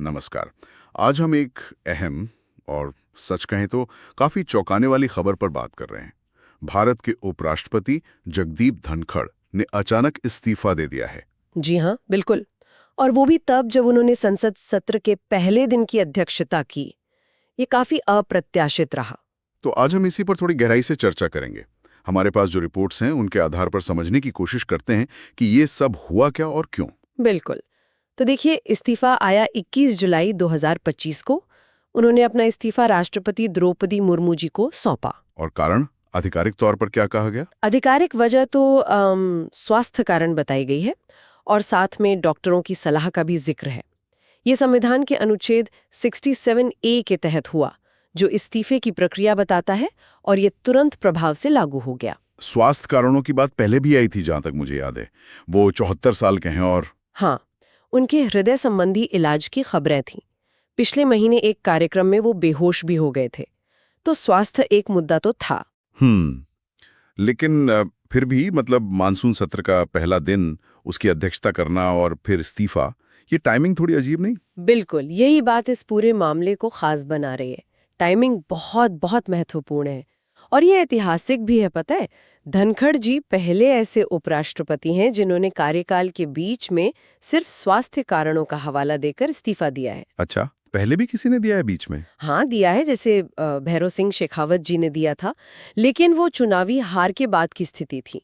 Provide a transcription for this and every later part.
नमस्कार। आज हम एक अहम और सच कहें तो काफी चौंकाने वाली खबर पर बात कर रहे हैं। भारत के उपराष्ट्रपति जगदीप धनखड़ ने अचानक इस्तीफा दे दिया है। जी हाँ, बिल्कुल। और वो भी तब जब उन्होंने संसद सत्र के पहले दिन की अध्यक्षता की। ये काफी अप्रत्याशित रहा। तो आज हम इसी पर थोड़ी गहराई से चर्चा करेंगे। हमारे पास जो रिपोर्ट्स हैं उनके आधार पर समझने की कोशिश करते हैं कि ये सब हुआ क्या और क्यों। बिल्कुल। तो देखिए, इस्तीफा आया 21 जुलाई 2025 को। उन्होंने अपना इस्तीफा राष्ट्रपति द्रौपदी मुर्मू जी को सौंपा। और कारण आधिकारिक तौर पर क्या कहा गया? आधिकारिक वजह तो स्वास्थ्य कारण बताई गई है और साथ में डॉक्टरों की सलाह का भी जिक्र है। ये संविधान के अनुच्छेद 67A के तहत हुआ, जो इस्तीफे की प्रक्रिया बताता है, और ये तुरंत प्रभाव से लागू हो गया। स्वास्थ्य कारणों की बात पहले भी आई थी, जहां तक मुझे याद है। वो 74 साल के हैं और हाँ, उनके हृदय संबंधी इलाज की खबरें थीं। पिछले महीने एक कार्यक्रम में वो बेहोश भी हो गए थे। तो स्वास्थ्य एक मुद्दा तो था। लेकिन फिर भी मतलब मानसून सत्र का पहला दिन, उसकी अध्यक्षता करना और फिर इस्तीफा, ये टाइमिंग थोड़ी अजीब नहीं? बिल्कुल, यही बात इस पूरे मामले को खास बना रही है। टाइमिंग बहुत बहुत महत्वपूर्ण है और ये ऐतिहासिक भी है, पता है। धनखड़ जी पहले ऐसे उपराष्ट्रपति हैं जिन्होंने कार्यकाल के बीच में सिर्फ स्वास्थ्य कारणों का हवाला देकर इस्तीफा दिया है। अच्छा, पहले भी किसी ने दिया है बीच में? हाँ, दिया है, जैसे भैरों सिंह शेखावत जी ने दिया था, लेकिन वो चुनावी हार के बाद की स्थिति थी।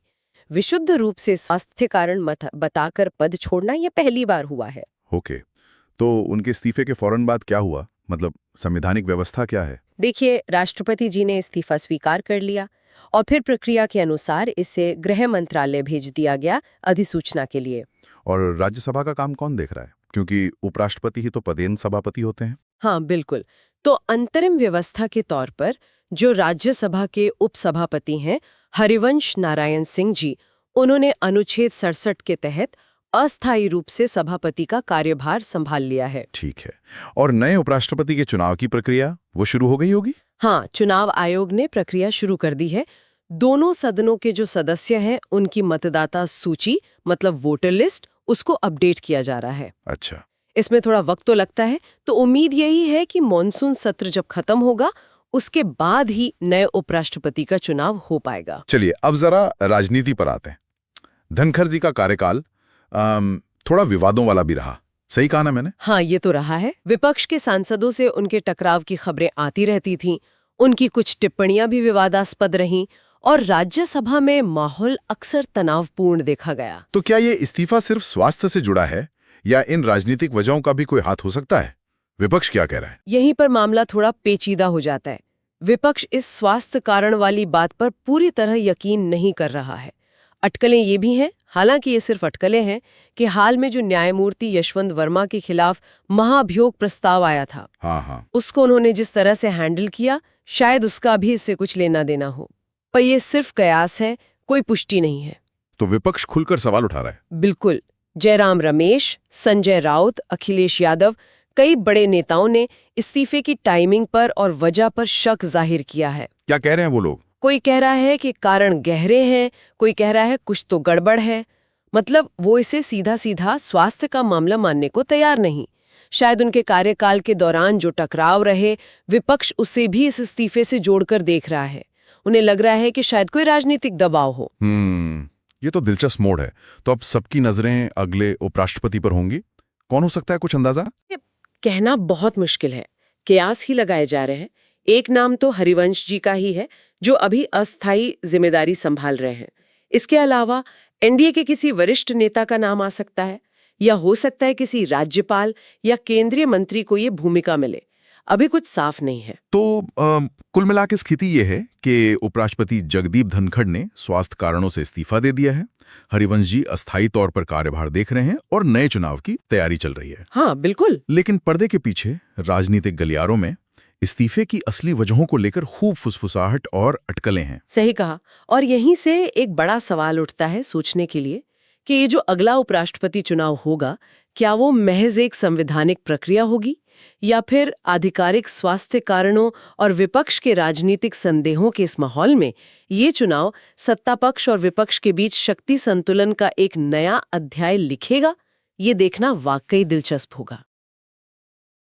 विशुद्ध रूप से स्वास्थ्य कारण बताकर पद छोड़ना यह पहली बार हुआ है। ओके, तो उनके इस्तीफे के फौरन बाद क्या हुआ? मतलब संवैधानिक व्यवस्था क्या है? देखिए, राष्ट्रपति जी ने इस्तीफा स्वीकार कर लिया और फिर प्रक्रिया के अनुसार इसे गृह मंत्रालय भेज दिया गया अधिसूचना के लिए। और राज्यसभा का काम कौन देख रहा है? क्योंकि उपराष्ट्रपति ही तो पदेन सभापति होते हैं। हाँ, बिल्कुल। तो अंतरिम व्यवस्था के तौर पर जो राज्यसभा के उपसभापति हैं, हरिवंश नारायण सिंह जी, उन्होंने अनुच्छेद 67 के तहत अस्थायी रूप से सभापति का कार्यभार संभाल लिया है। ठीक है। और नए उपराष्ट्रपति के चुनाव की प्रक्रिया वो शुरू हो गई होगी? हाँ, चुनाव आयोग ने प्रक्रिया शुरू कर दी है। दोनों सदनों के जो सदस्य हैं, उनकी मतदाता सूची मतलब वोटर लिस्ट, उसको अपडेट किया जा रहा है। अच्छा। इसमें थोड़ा वक्त तो लगता है, तो उम्मीद यही है कि मॉनसून सत्र जब खत्म होगा उसके बाद ही नए उपराष्ट्रपति का चुनाव हो पाएगा। चलिए अब जरा राजनीति पर आते हैं। धनखड़ जी का कार्यकाल थोड़ा विवादों वाला भी रहा, सही कहा ना मैंने? हाँ, ये तो रहा है। विपक्ष के सांसदों से उनके टकराव की खबरें आती रहती थीं। उनकी कुछ टिप्पणियां भी विवादास्पद रहीं और राज्यसभा में माहौल अक्सर तनावपूर्ण देखा गया। तो क्या ये इस्तीफा सिर्फ स्वास्थ्य से जुड़ा है या इन राजनीतिक वजहों का भी कोई हाथ हो सकता है? विपक्ष क्या कह रहा है? यहीं पर मामला थोड़ा पेचीदा हो जाता है। विपक्ष इस स्वास्थ्य कारण वाली बात पर पूरी तरह यकीन नहीं कर रहा है। अटकलें ये भी हैं, हालांकि ये सिर्फ अटकलें हैं, कि हाल में जो न्यायमूर्ति यशवंत वर्मा के खिलाफ महाभियोग प्रस्ताव आया था, हाँ, उसको उन्होंने जिस तरह से हैंडल किया, शायद उसका भी इससे कुछ लेना देना हो। पर ये सिर्फ कयास है, कोई पुष्टि नहीं है। तो विपक्ष खुलकर सवाल उठा रहा है। बिल्कुल। जयराम रमेश, संजय राउत, अखिलेश यादव, कई बड़े नेताओं ने इस्तीफे की टाइमिंग पर और वजह पर शक जाहिर किया है। क्या कह रहे हैं वो लोग? कोई कह रहा है कि कारण गहरे हैं, कोई कह रहा है कुछ तो गड़बड़ है। मतलब वो इसे सीधा सीधा स्वास्थ्य का मामला मानने को तैयार नहीं। शायद उनके कार्यकाल के दौरान जो टकराव रहे, विपक्ष उसे भी इस इस्तीफे से जोड़कर देख रहा है। उन्हें लग रहा है कि शायद कोई राजनीतिक दबाव हो। ये तो दिलचस्प मोड़ है। तो अब सबकी नजरें अगले उपराष्ट्रपति पर होंगी। कौन हो सकता है, कुछ अंदाजा? कहना बहुत मुश्किल है, कयास ही लगाए जा रहे हैं। एक नाम तो हरिवंश जी का ही है, जो अभी अस्थायी जिम्मेदारी संभाल रहे हैं। इसके अलावा एनडीए के किसी वरिष्ठ नेता का नाम आ सकता है, या हो सकता है किसी राज्यपाल या केंद्रीय मंत्री को ये भूमिका मिले। अभी कुछ साफ नहीं है। तो कुल मिला के स्थिति ये है कि उपराष्ट्रपति जगदीप धनखड़ ने स्वास्थ्य कारणों से इस्तीफा दे दिया है। हरिवंश जी अस्थायी तौर पर कार्यभार देख रहे हैं और नए चुनाव की तैयारी चल रही है। हाँ, बिल्कुल। लेकिन पर्दे के पीछे राजनीतिक गलियारों में इस्तीफे की असली वजहों को लेकर खूब फुसफुसाहट और अटकलें हैं। सही कहा। और यहीं से एक बड़ा सवाल उठता है सोचने के लिए कि ये जो अगला उपराष्ट्रपति चुनाव होगा, क्या वो महज एक संवैधानिक प्रक्रिया होगी, या फिर आधिकारिक स्वास्थ्य कारणों और विपक्ष के राजनीतिक संदेहों के इस माहौल में ये चुनाव सत्ता पक्ष और विपक्ष के बीच शक्ति संतुलन का एक नया अध्याय लिखेगा? ये देखना वाकई दिलचस्प होगा।